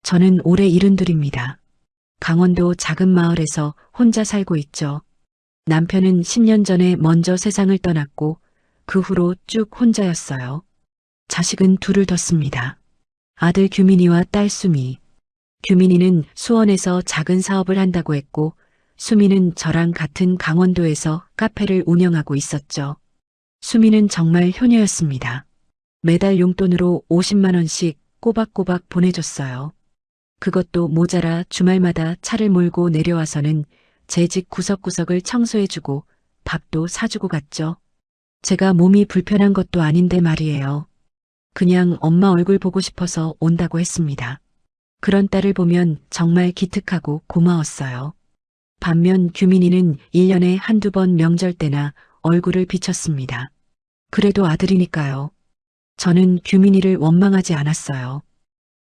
저는 올해 72입니다. 강원도 작은 마을에서 혼자 살고 있죠. 남편은 10년 전에 먼저 세상을 떠났고 그 후로 쭉 혼자였어요. 자식은 둘을 뒀습니다. 아들 규민이와 딸 수미. 규민이는 수원에서 작은 사업을 한다고 했고 수미는 저랑 같은 강원도에서 카페를 운영하고 있었죠. 수미는 정말 효녀였습니다. 매달 용돈으로 50만 원씩 꼬박꼬박 보내줬어요. 그것도 모자라 주말마다 차를 몰고 내려와서는 제 집 구석구석을 청소해주고 밥도 사주고 갔죠. 제가 몸이 불편한 것도 아닌데 말이에요. 그냥 엄마 얼굴 보고 싶어서 온다고 했습니다. 그런 딸을 보면 정말 기특하고 고마웠어요. 반면 규민이는 1년에 한두 번 명절 때나 얼굴을 비쳤습니다. 그래도 아들이니까요. 저는 규민이를 원망하지 않았어요.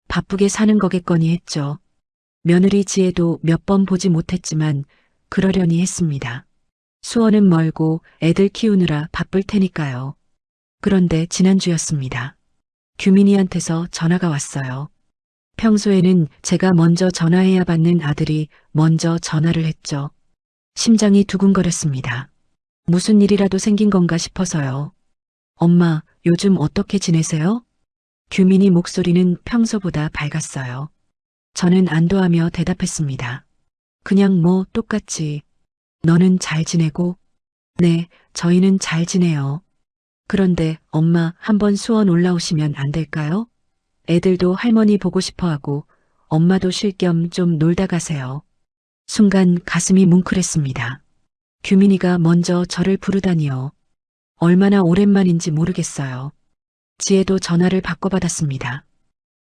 바쁘게 사는 거겠거니 했죠. 며느리 지혜도 몇 번 보지 못했지만 그러려니 했습니다. 수원은 멀고 애들 키우느라 바쁠 테니까요. 그런데 지난주였습니다. 규민이한테서 전화가 왔어요. 평소에는 제가 먼저 전화해야 받는 아들이 먼저 전화를 했죠. 심장이 두근거렸습니다. 무슨 일이라도 생긴 건가 싶어서요. 엄마, 요즘 어떻게 지내세요? 규민이 목소리는 평소보다 밝았어요. 저는 안도하며 대답했습니다. 그냥 뭐 똑같이. 너는 잘 지내고? 네, 저희는 잘 지내요. 그런데 엄마 한번 수원 올라오시면 안 될까요? 애들도 할머니 보고 싶어 하고 엄마도 쉴 겸 좀 놀다 가세요. 순간 가슴이 뭉클했습니다. 규민이가 먼저 저를 부르다니요. 얼마나 오랜만인지 모르겠어요. 지혜도 전화를 바꿔받았습니다.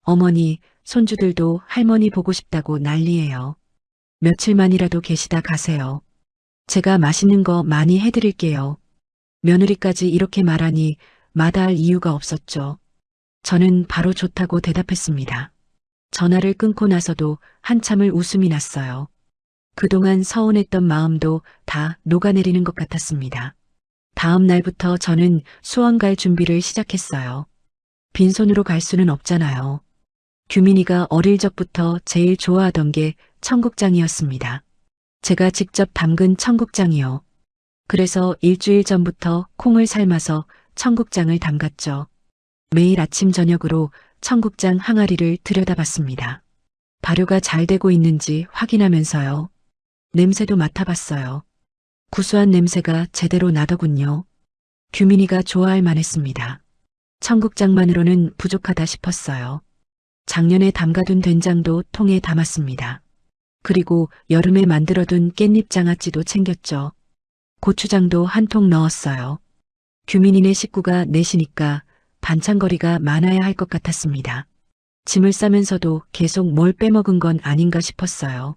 어머니, 손주들도 할머니 보고 싶다고 난리예요. 며칠만이라도 계시다 가세요. 제가 맛있는 거 많이 해드릴게요. 며느리까지 이렇게 말하니 마다할 이유가 없었죠. 저는 바로 좋다고 대답했습니다. 전화를 끊고 나서도 한참을 웃음이 났어요. 그동안 서운했던 마음도 다 녹아내리는 것 같았습니다. 다음 날부터 저는 수원 갈 준비를 시작했어요. 빈손으로 갈 수는 없잖아요. 규민이가 어릴 적부터 제일 좋아하던 게 청국장이었습니다. 제가 직접 담근 청국장이요. 그래서 일주일 전부터 콩을 삶아서 청국장을 담갔죠. 매일 아침 저녁으로 청국장 항아리를 들여다봤습니다. 발효가 잘 되고 있는지 확인하면서요. 냄새도 맡아봤어요. 구수한 냄새가 제대로 나더군요. 규민이가 좋아할 만했습니다. 청국장만으로는 부족하다 싶었어요. 작년에 담가둔 된장도 통에 담았습니다. 그리고 여름에 만들어둔 깻잎 장아찌도 챙겼죠. 고추장도 한 통 넣었어요. 규민이네 식구가 넷이니까 반찬거리가 많아야 할 것 같았습니다. 짐을 싸면서도 계속 뭘 빼먹은 건 아닌가 싶었어요.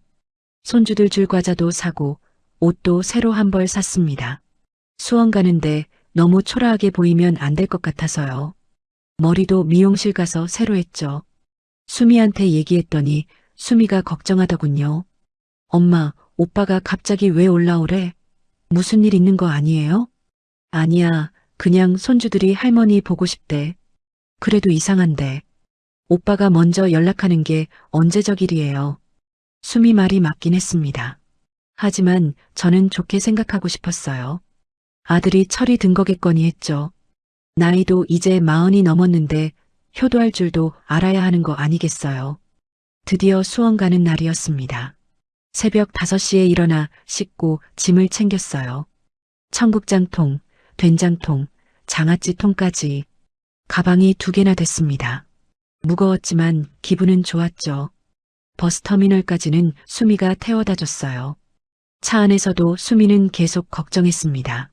손주들 줄 과자도 사고 옷도 새로 한 벌 샀습니다. 수원 가는데 너무 초라하게 보이면 안 될 것 같아서요. 머리도 미용실 가서 새로 했죠. 수미한테 얘기했더니 수미가 걱정하더군요. 엄마, 오빠가 갑자기 왜 올라오래? 무슨 일 있는 거 아니에요? 아니야, 그냥 손주들이 할머니 보고 싶대. 그래도 이상한데. 오빠가 먼저 연락하는 게 언제적 일이에요. 수미 말이 맞긴 했습니다. 하지만 저는 좋게 생각하고 싶었어요. 아들이 철이 든 거겠거니 했죠. 나이도 이제 40이 넘었는데 효도할 줄도 알아야 하는 거 아니겠어요. 드디어 수원 가는 날이었습니다. 새벽 5시에 일어나 씻고 짐을 챙겼어요. 청국장통, 된장통, 장아찌통까지. 가방이 2개나 됐습니다. 무거웠지만 기분은 좋았죠. 버스터미널까지는 수미가 태워다 줬어요. 차 안에서도 수미는 계속 걱정했습니다.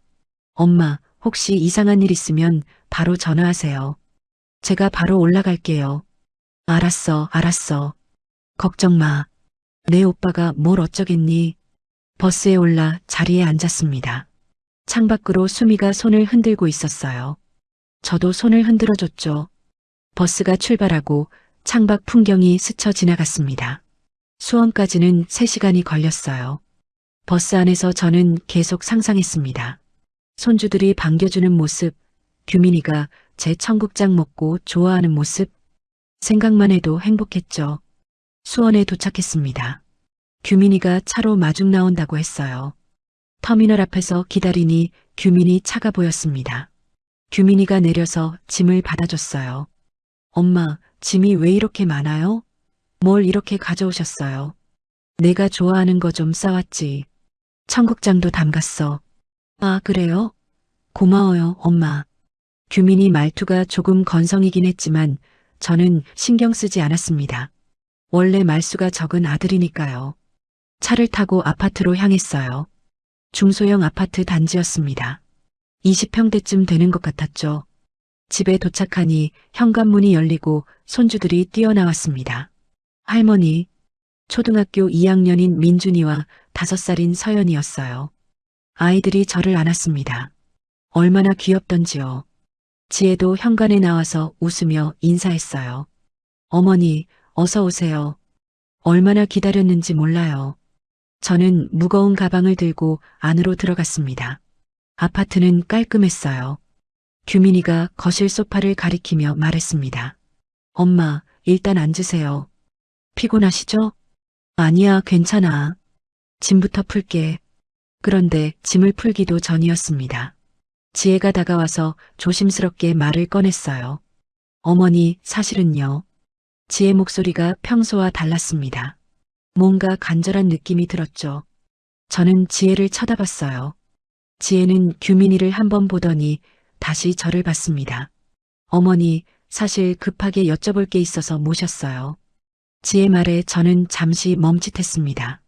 엄마, 혹시 이상한 일 있으면 바로 전화하세요. 제가 바로 올라갈게요. 알았어. 걱정 마. 내 오빠가 뭘 어쩌겠니? 버스에 올라 자리에 앉았습니다. 창밖으로 수미가 손을 흔들고 있었어요. 저도 손을 흔들어 줬죠. 버스가 출발하고 창밖 풍경이 스쳐 지나갔습니다. 수원까지는 3시간이 걸렸어요. 버스 안에서 저는 계속 상상했습니다. 손주들이 반겨주는 모습, 규민이가 제 청국장 먹고 좋아하는 모습, 생각만 해도 행복했죠. 수원에 도착했습니다. 규민이가 차로 마중 나온다고 했어요. 터미널 앞에서 기다리니 규민이 차가 보였습니다. 규민이가 내려서 짐을 받아줬어요. 엄마, 짐이 왜 이렇게 많아요? 뭘 이렇게 가져오셨어요? 내가 좋아하는 거 좀 싸왔지. 청국장도 담갔어. 아, 그래요? 고마워요, 엄마. 규민이 말투가 조금 건성이긴 했지만 저는 신경 쓰지 않았습니다. 원래 말수가 적은 아들이니까요. 차를 타고 아파트로 향했어요. 중소형 아파트 단지였습니다. 20평대쯤 되는 것 같았죠. 집에 도착하니 현관문이 열리고 손주들이 뛰어나왔습니다. 할머니, 초등학교 2학년인 민준이와 5살인 서연이었어요. 아이들이 저를 안았습니다. 얼마나 귀엽던지요. 지혜도 현관에 나와서 웃으며 인사했어요. 어머니, 어서 오세요. 얼마나 기다렸는지 몰라요. 저는 무거운 가방을 들고 안으로 들어갔습니다. 아파트는 깔끔했어요. 규민이가 거실 소파를 가리키며 말했습니다. 엄마, 일단 앉으세요. 피곤하시죠? 아니야, 괜찮아. 짐부터 풀게. 그런데 짐을 풀기도 전이었습니다. 지혜가 다가와서 조심스럽게 말을 꺼냈어요. 어머니, 사실은요. 지혜 목소리가 평소와 달랐습니다. 뭔가 간절한 느낌이 들었죠. 저는 지혜를 쳐다봤어요. 지혜는 규민이를 한번 보더니 다시 저를 봤습니다. 어머니, 사실 급하게 여쭤볼 게 있어서 모셨어요. 지혜 말에 저는 잠시 멈칫했습니다.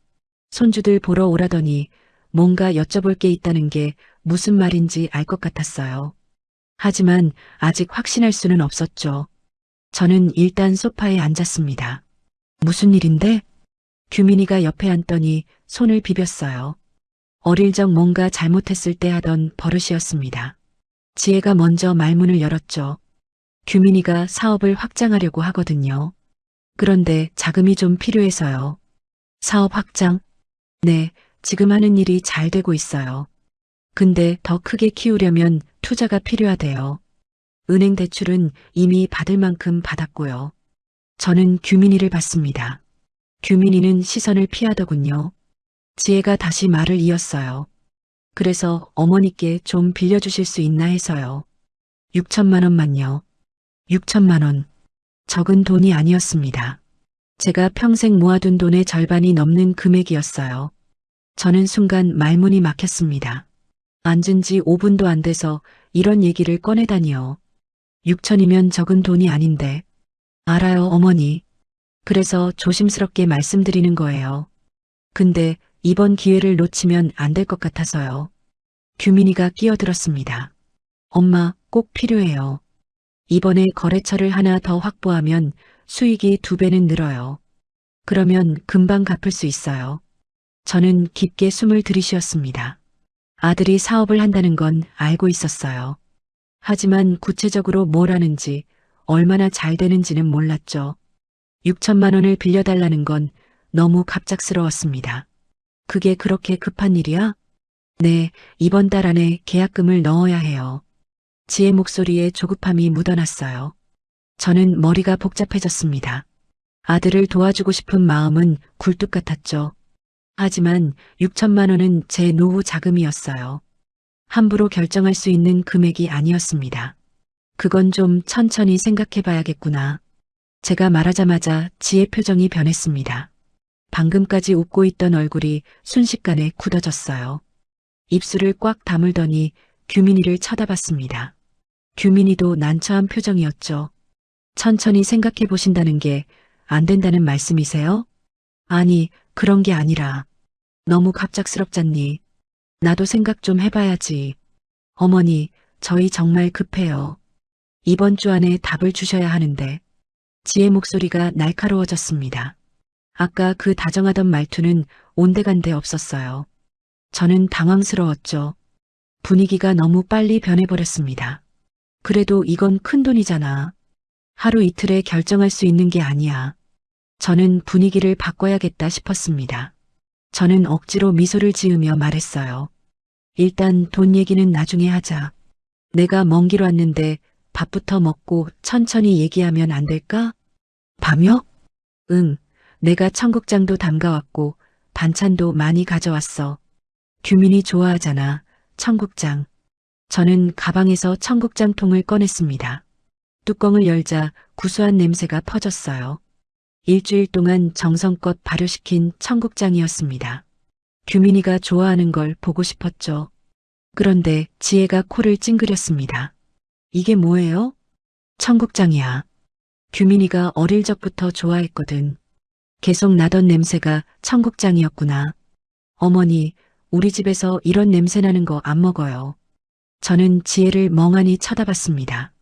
손주들 보러 오라더니 뭔가 여쭤볼 게 있다는 게 무슨 말인지 알 것 같았어요. 하지만 아직 확신할 수는 없었죠. 저는 일단 소파에 앉았습니다. 무슨 일인데? 규민이가 옆에 앉더니 손을 비볐어요. 어릴 적 뭔가 잘못했을 때 하던 버릇이었습니다. 지혜가 먼저 말문을 열었죠. 규민이가 사업을 확장하려고 하거든요. 그런데 자금이 좀 필요해서요. 사업 확장? 네, 지금 하는 일이 잘 되고 있어요. 근데 더 크게 키우려면 투자가 필요하대요. 은행 대출은 이미 받을 만큼 받았고요. 저는 규민이를 봤습니다. 규민이는 시선을 피하더군요. 지혜가 다시 말을 이었어요. 그래서 어머니께 좀 빌려주실 수 있나 해서요. 6천만 원만요. 6천만 원. 적은 돈이 아니었습니다. 제가 평생 모아둔 돈의 절반이 넘는 금액이었어요. 저는 순간 말문이 막혔습니다. 앉은 지 5분도 안 돼서 이런 얘기를 꺼내다니요. 6천이면 적은 돈이 아닌데. 알아요, 어머니. 그래서 조심스럽게 말씀드리는 거예요. 근데 이번 기회를 놓치면 안 될 것 같아서요. 규민이가 끼어들었습니다. 엄마, 꼭 필요해요. 이번에 거래처를 하나 더 확보하면 수익이 2배는 늘어요. 그러면 금방 갚을 수 있어요. 저는 깊게 숨을 들이쉬었습니다. 아들이 사업을 한다는 건 알고 있었어요. 하지만 구체적으로 뭘 하는지, 얼마나 잘 되는지는 몰랐죠. 6천만 원을 빌려달라는 건 너무 갑작스러웠습니다. 그게 그렇게 급한 일이야? 네, 이번 달 안에 계약금을 넣어야 해요. 지혜 목소리에 조급함이 묻어났어요. 저는 머리가 복잡해졌습니다. 아들을 도와주고 싶은 마음은 굴뚝 같았죠. 하지만 6천만 원은 제 노후 자금이었어요. 함부로 결정할 수 있는 금액이 아니었습니다. 그건 좀 천천히 생각해 봐야겠구나. 제가 말하자마자 지혜 표정이 변했습니다. 방금까지 웃고 있던 얼굴이 순식간에 굳어졌어요. 입술을 꽉 다물더니 규민이를 쳐다봤습니다. 규민이도 난처한 표정이었죠. 천천히 생각해 보신다는 게 안 된다는 말씀이세요? 아니, 그런 게 아니라 너무 갑작스럽잖니. 나도 생각 좀 해봐야지. 어머니, 저희 정말 급해요. 이번 주 안에 답을 주셔야 하는데. 지혜 목소리가 날카로워졌습니다. 아까 그 다정하던 말투는 온데간데 없었어요. 저는 당황스러웠죠. 분위기가 너무 빨리 변해버렸습니다. 그래도 이건 큰 돈이잖아. 하루 이틀에 결정할 수 있는 게 아니야. 저는 분위기를 바꿔야겠다 싶었습니다. 저는 억지로 미소를 지으며 말했어요. 일단 돈 얘기는 나중에 하자. 내가 먼 길 왔는데 밥부터 먹고 천천히 얘기하면 안 될까? 밥이요? 응. 내가 청국장도 담가왔고 반찬도 많이 가져왔어. 규민이 좋아하잖아. 청국장. 저는 가방에서 청국장 통을 꺼냈습니다. 뚜껑을 열자 구수한 냄새가 퍼졌어요. 일주일 동안 정성껏 발효시킨 청국장이었습니다. 규민이가 좋아하는 걸 보고 싶었죠. 그런데 지혜가 코를 찡그렸습니다. 이게 뭐예요? 청국장이야. 규민이가 어릴 적부터 좋아했거든. 계속 나던 냄새가 청국장이었구나. 어머니, 우리 집에서 이런 냄새 나는 거 안 먹어요. 저는 지혜를 멍하니 쳐다봤습니다.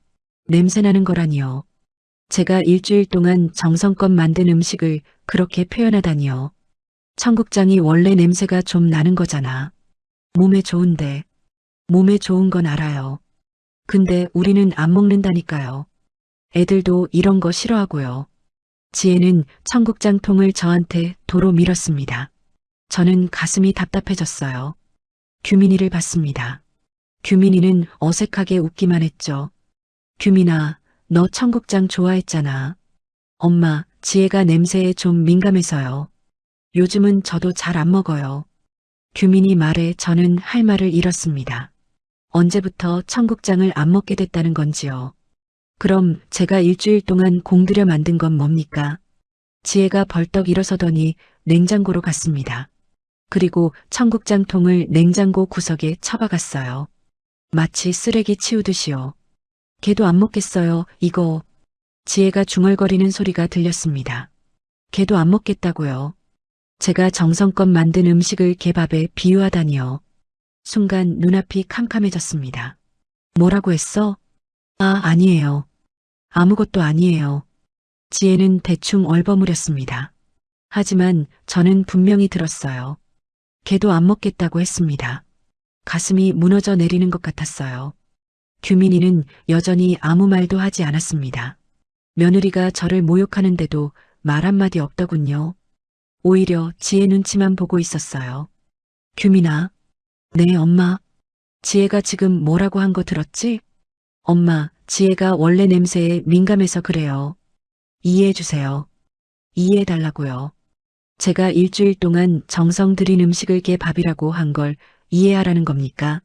냄새 나는 거라니요. 제가 일주일 동안 정성껏 만든 음식을 그렇게 표현하다니요. 청국장이 원래 냄새가 좀 나는 거잖아. 몸에 좋은데. 몸에 좋은 건 알아요. 근데 우리는 안 먹는다니까요. 애들도 이런 거 싫어하고요. 지혜는 청국장 통을 저한테 도로 밀었습니다. 저는 가슴이 답답해졌어요. 규민이를 봤습니다. 규민이는 어색하게 웃기만 했죠. 규민아, 너 청국장 좋아했잖아. 엄마, 지혜가 냄새에 좀 민감해서요. 요즘은 저도 잘 안 먹어요. 규민이 말에 저는 할 말을 잃었습니다. 언제부터 청국장을 안 먹게 됐다는 건지요. 그럼 제가 일주일 동안 공들여 만든 건 뭡니까? 지혜가 벌떡 일어서더니 냉장고로 갔습니다. 그리고 청국장 통을 냉장고 구석에 처박았어요. 마치 쓰레기 치우듯이요. 걔도 안 먹겠어요, 이거. 지혜가 중얼거리는 소리가 들렸습니다. 걔도 안 먹겠다고요. 제가 정성껏 만든 음식을 걔밥에 비유하다니요. 순간 눈앞이 캄캄해졌습니다. 뭐라고 했어? 아, 아니에요. 아무것도 아니에요. 지혜는 대충 얼버무렸습니다. 하지만 저는 분명히 들었어요. 걔도 안 먹겠다고 했습니다. 가슴이 무너져 내리는 것 같았어요. 규민이는 여전히 아무 말도 하지 않았습니다. 며느리가 저를 모욕하는데도 말 한마디 없더군요. 오히려 지혜 눈치만 보고 있었어요. 규민아. 네, 엄마. 지혜가 지금 뭐라고 한 거 들었지? 엄마, 지혜가 원래 냄새에 민감해서 그래요. 이해해주세요. 이해해달라고요. 제가 일주일 동안 정성 들인 음식을 걔 밥이라고 한 걸 이해하라는 겁니까?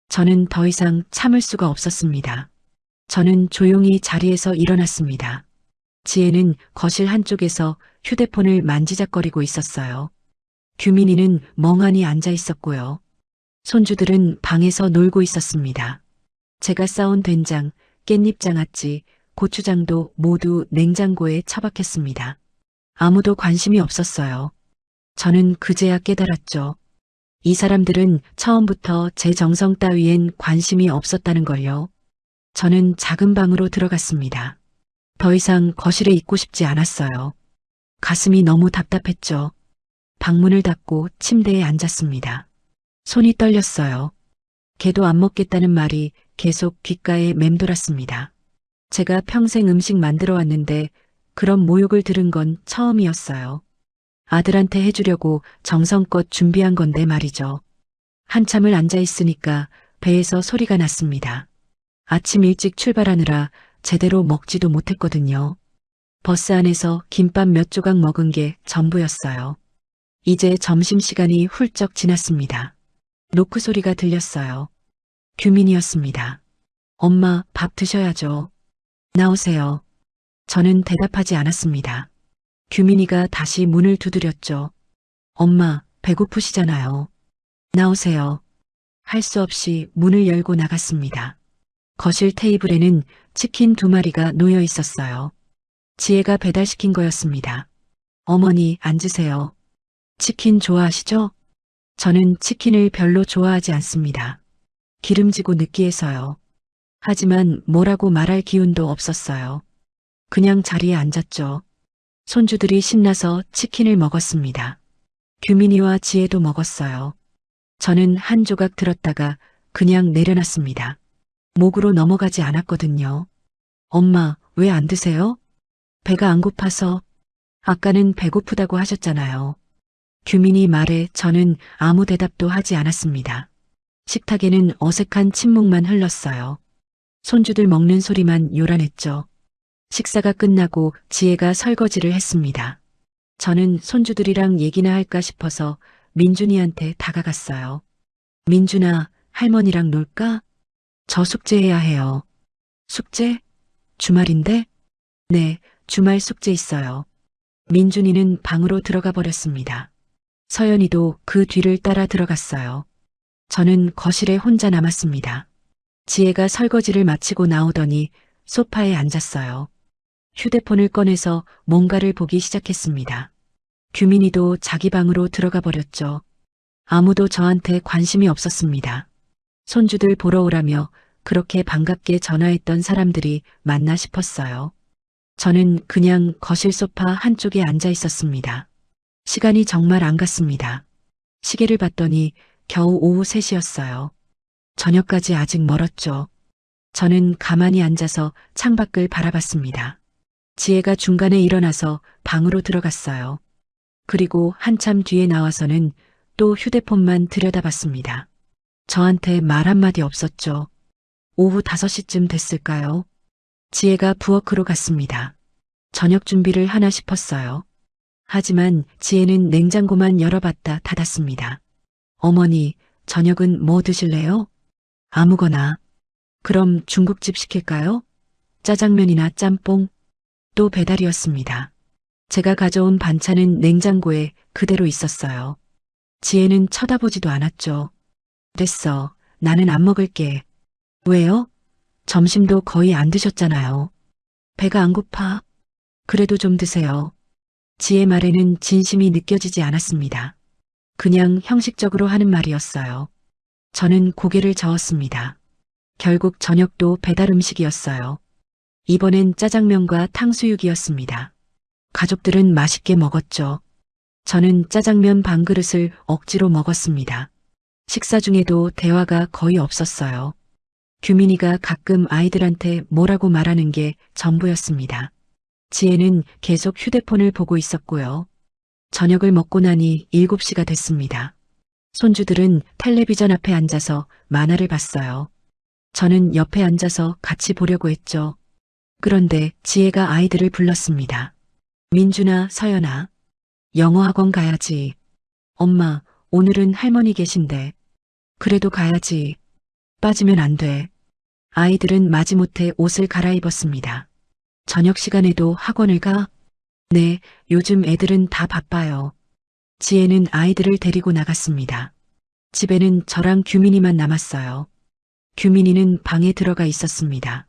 저는 더 이상 참을 수가 없었습니다. 저는 조용히 자리에서 일어났습니다. 지혜는 거실 한쪽에서 휴대폰을 만지작거리고 있었어요. 규민이는 멍하니 앉아 있었고요. 손주들은 방에서 놀고 있었습니다. 제가 싸온 된장, 깻잎장아찌, 고추장도 모두 냉장고에 처박혔습니다. 아무도 관심이 없었어요. 저는 그제야 깨달았죠. 이 사람들은 처음부터 제 정성 따위엔 관심이 없었다는 걸요. 저는 작은 방으로 들어갔습니다. 더 이상 거실에 있고 싶지 않았어요. 가슴이 너무 답답했죠. 방문을 닫고 침대에 앉았습니다. 손이 떨렸어요. 걔도 안 먹겠다는 말이 계속 귓가에 맴돌았습니다. 제가 평생 음식 만들어 왔는데 그런 모욕을 들은 건 처음이었어요. 아들한테 해주려고 정성껏 준비한 건데 말이죠. 한참을 앉아 있으니까 배에서 소리가 났습니다. 아침 일찍 출발하느라 제대로 먹지도 못했거든요. 버스 안에서 김밥 몇 조각 먹은 게 전부였어요. 이제 점심시간이 훌쩍 지났습니다. 노크 소리가 들렸어요. 규민이었습니다. 엄마, 밥 드셔야죠. 나오세요. 저는 대답하지 않았습니다. 규민이가 다시 문을 두드렸죠. 엄마, 배고프시잖아요. 나오세요. 할 수 없이 문을 열고 나갔습니다. 거실 테이블에는 치킨 2마리가 놓여 있었어요. 지혜가 배달시킨 거였습니다. 어머니, 앉으세요. 치킨 좋아하시죠? 저는 치킨을 별로 좋아하지 않습니다. 기름지고 느끼해서요. 하지만 뭐라고 말할 기운도 없었어요. 그냥 자리에 앉았죠. 손주들이 신나서 치킨을 먹었습니다. 규민이와 지혜도 먹었어요. 저는 한 조각 들었다가 그냥 내려놨습니다. 목으로 넘어가지 않았거든요. 엄마, 왜 안 드세요? 배가 안 고파서. 아까는 배고프다고 하셨잖아요. 규민이 말에 저는 아무 대답도 하지 않았습니다. 식탁에는 어색한 침묵만 흘렀어요. 손주들 먹는 소리만 요란했죠. 식사가 끝나고 지혜가 설거지를 했습니다. 저는 손주들이랑 얘기나 할까 싶어서 민준이한테 다가갔어요. 민준아, 할머니랑 놀까? 저 숙제해야 해요. 숙제? 주말인데? 네, 주말 숙제 있어요. 민준이는 방으로 들어가 버렸습니다. 서연이도 그 뒤를 따라 들어갔어요. 저는 거실에 혼자 남았습니다. 지혜가 설거지를 마치고 나오더니 소파에 앉았어요. 휴대폰을 꺼내서 뭔가를 보기 시작했습니다. 규민이도 자기 방으로 들어가 버렸죠. 아무도 저한테 관심이 없었습니다. 손주들 보러 오라며 그렇게 반갑게 전화했던 사람들이 맞나 싶었어요. 저는 그냥 거실 소파 한쪽에 앉아 있었습니다. 시간이 정말 안 갔습니다. 시계를 봤더니 겨우 오후 3시였어요. 저녁까지 아직 멀었죠. 저는 가만히 앉아서 창밖을 바라봤습니다. 지혜가 중간에 일어나서 방으로 들어갔어요. 그리고 한참 뒤에 나와서는 또 휴대폰만 들여다봤습니다. 저한테 말 한마디 없었죠. 오후 5시쯤 됐을까요? 지혜가 부엌으로 갔습니다. 저녁 준비를 하나 싶었어요. 하지만 지혜는 냉장고만 열어봤다 닫았습니다. 어머니, 저녁은 뭐 드실래요? 아무거나. 그럼 중국집 시킬까요? 짜장면이나 짬뽕? 또 배달이었습니다. 제가 가져온 반찬은 냉장고에 그대로 있었어요. 지혜는 쳐다보지도 않았죠. 됐어. 나는 안 먹을게. 왜요? 점심도 거의 안 드셨잖아요. 배가 안 고파. 그래도 좀 드세요. 지혜 말에는 진심이 느껴지지 않았습니다. 그냥 형식적으로 하는 말이었어요. 저는 고개를 저었습니다. 결국 저녁도 배달 음식이었어요. 이번엔 짜장면과 탕수육이었습니다. 가족들은 맛있게 먹었죠. 저는 짜장면 반 그릇을 억지로 먹었습니다. 식사 중에도 대화가 거의 없었어요. 규민이가 가끔 아이들한테 뭐라고 말하는 게 전부였습니다. 지혜는 계속 휴대폰을 보고 있었고요. 저녁을 먹고 나니 7시가 됐습니다. 손주들은 텔레비전 앞에 앉아서 만화를 봤어요. 저는 옆에 앉아서 같이 보려고 했죠. 그런데 지혜가 아이들을 불렀습니다. 민준아, 서연아, 영어학원 가야지. 엄마, 오늘은 할머니 계신데. 그래도 가야지. 빠지면 안 돼. 아이들은 마지못해 옷을 갈아입었습니다. 저녁 시간에도 학원을 가? 네, 요즘 애들은 다 바빠요. 지혜는 아이들을 데리고 나갔습니다. 집에는 저랑 규민이만 남았어요. 규민이는 방에 들어가 있었습니다.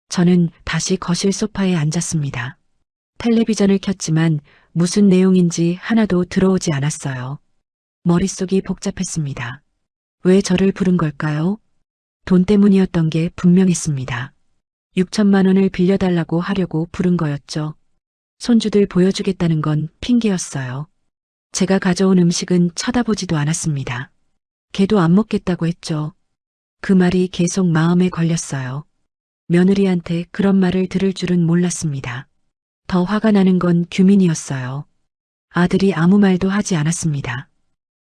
저는 다시 거실 소파에 앉았습니다. 텔레비전을 켰지만 무슨 내용인지 하나도 들어오지 않았어요. 머릿속이 복잡했습니다. 왜 저를 부른 걸까요? 돈 때문이었던 게 분명했습니다. 6천만 원을 빌려달라고 하려고 부른 거였죠. 손주들 보여주겠다는 건 핑계였어요. 제가 가져온 음식은 쳐다보지도 않았습니다. 걔도 안 먹겠다고 했죠. 그 말이 계속 마음에 걸렸어요. 며느리한테 그런 말을 들을 줄은 몰랐습니다. 더 화가 나는 건 규민이었어요. 아들이 아무 말도 하지 않았습니다.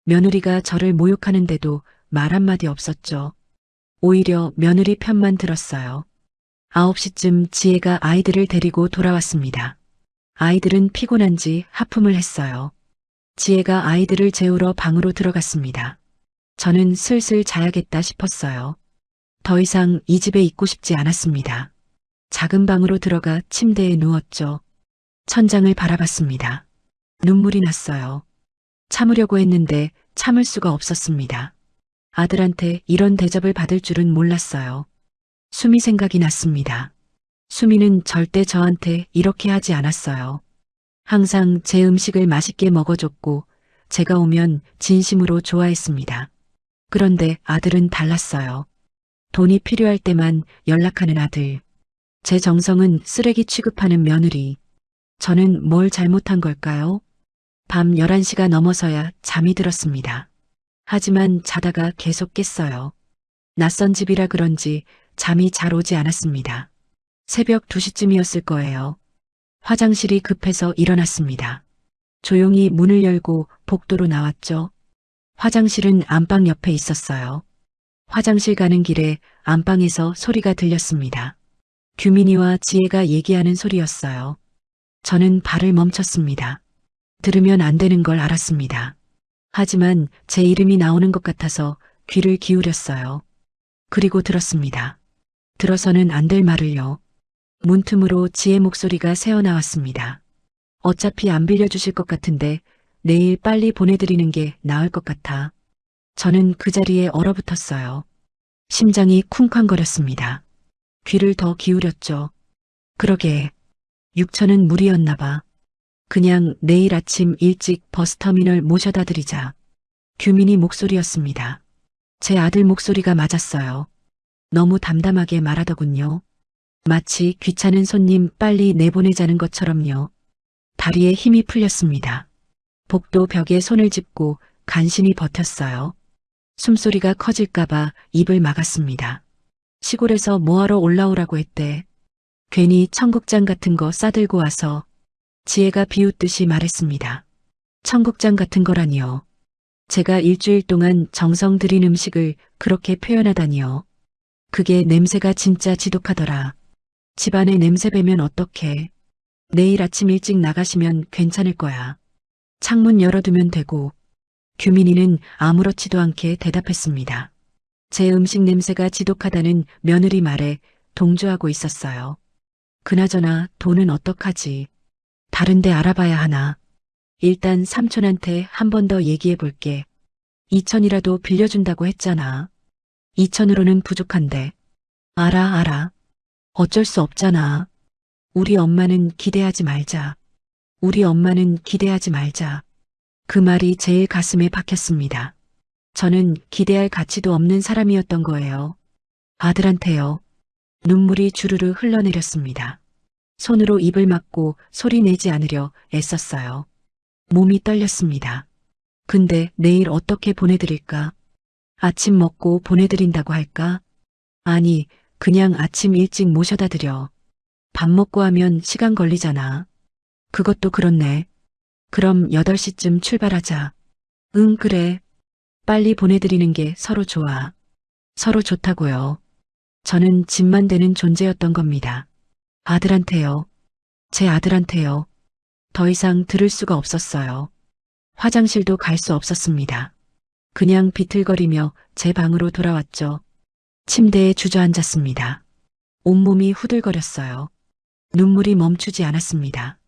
며느리가 저를 모욕하는데도 말 한마디 없었죠. 오히려 며느리 편만 들었어요. 9시쯤 지혜가 아이들을 데리고 돌아왔습니다. 아이들은 피곤한지 하품을 했어요. 지혜가 아이들을 재우러 방으로 들어갔습니다. 저는 슬슬 자야겠다 싶었어요. 더 이상 이 집에 있고 싶지 않았습니다. 작은 방으로 들어가 침대에 누웠죠. 천장을 바라봤습니다. 눈물이 났어요. 참으려고 했는데 참을 수가 없었습니다. 아들한테 이런 대접을 받을 줄은 몰랐어요. 수미 생각이 났습니다. 수미는 절대 저한테 이렇게 하지 않았어요. 항상 제 음식을 맛있게 먹어줬고 제가 오면 진심으로 좋아했습니다. 그런데 아들은 달랐어요. 돈이 필요할 때만 연락하는 아들. 제 정성은 쓰레기 취급하는 며느리. 저는 뭘 잘못한 걸까요? 밤 11시가 넘어서야 잠이 들었습니다. 하지만 자다가 계속 깼어요. 낯선 집이라 그런지 잠이 잘 오지 않았습니다. 새벽 2시쯤이었을 거예요. 화장실이 급해서 일어났습니다. 조용히 문을 열고 복도로 나왔죠. 화장실은 안방 옆에 있었어요. 화장실 가는 길에 안방에서 소리가 들렸습니다. 규민이와 지혜가 얘기하는 소리였어요. 저는 발을 멈췄습니다. 들으면 안 되는 걸 알았습니다. 하지만 제 이름이 나오는 것 같아서 귀를 기울였어요. 그리고 들었습니다. 들어서는 안 될 말을요. 문틈으로 지의 목소리가 새어나왔습니다. 어차피 안 빌려주실 것 같은데 내일 빨리 보내드리는 게 나을 것 같아. 저는 그 자리에 얼어붙었어요. 심장이 쿵쾅거렸습니다. 귀를 더 기울였죠. 그러게 6천은 무리였나 봐. 그냥 내일 아침 일찍 버스터미널 모셔다 드리자. 규민이 목소리였습니다. 제 아들 목소리가 맞았어요. 너무 담담하게 말하더군요. 마치 귀찮은 손님 빨리 내보내자는 것처럼요. 다리에 힘이 풀렸습니다. 복도 벽에 손을 짚고 간신히 버텼어요. 숨소리가 커질까봐 입을 막았습니다. 시골에서 뭐하러 올라오라고 했대. 괜히 청국장 같은 거 싸들고 와서 지혜가 비웃듯이 말했습니다. 청국장 같은 거라니요. 제가 일주일 동안 정성 들인 음식을 그렇게 표현하다니요. 그게 냄새가 진짜 지독하더라. 집안에 냄새 배면 어떡해. 내일 아침 일찍 나가시면 괜찮을 거야. 창문 열어두면 되고. 규민이는 아무렇지도 않게 대답했습니다. 제 음식 냄새가 지독하다는 며느리 말에 동조하고 있었어요. 그나저나 돈은 어떡하지? 다른 데 알아봐야 하나? 일단 삼촌한테 한 번 더 얘기해 볼게. 2천이라도 빌려준다고 했잖아. 2천으로는 부족한데. 알아. 어쩔 수 없잖아. 우리 엄마는 기대하지 말자. 우리 엄마는 기대하지 말자. 그 말이 제일 가슴에 박혔습니다. 저는 기대할 가치도 없는 사람이었던 거예요. 아들한테요. 눈물이 주르르 흘러내렸습니다. 손으로 입을 막고 소리 내지 않으려 애썼어요. 몸이 떨렸습니다. 근데 내일 어떻게 보내드릴까? 아침 먹고 보내드린다고 할까? 아니, 그냥 아침 일찍 모셔다 드려. 밥 먹고 하면 시간 걸리잖아. 그것도 그렇네. 그럼 8시쯤 출발하자. 응, 그래. 빨리 보내드리는 게 서로 좋아. 서로 좋다고요. 저는 짐만 되는 존재였던 겁니다. 아들한테요. 제 아들한테요. 더 이상 들을 수가 없었어요. 화장실도 갈 수 없었습니다. 그냥 비틀거리며 제 방으로 돌아왔죠. 침대에 주저앉았습니다. 온몸이 후들거렸어요. 눈물이 멈추지 않았습니다.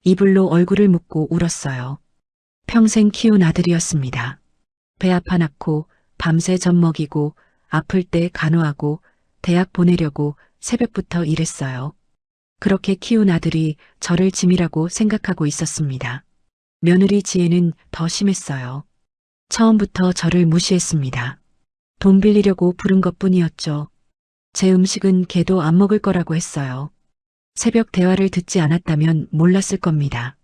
이불로 얼굴을 묶고 울었어요. 평생 키운 아들이었습니다. 배 아파 낳고 밤새 젖 먹이고 아플 때 간호하고 대학 보내려고 새벽부터 일했어요. 그렇게 키운 아들이 저를 짐이라고 생각하고 있었습니다. 며느리 지혜는 더 심했어요. 처음부터 저를 무시했습니다. 돈 빌리려고 부른 것뿐이었죠. 제 음식은 걔도 안 먹을 거라고 했어요. 새벽 대화를 듣지 않았다면 몰랐을 겁니다.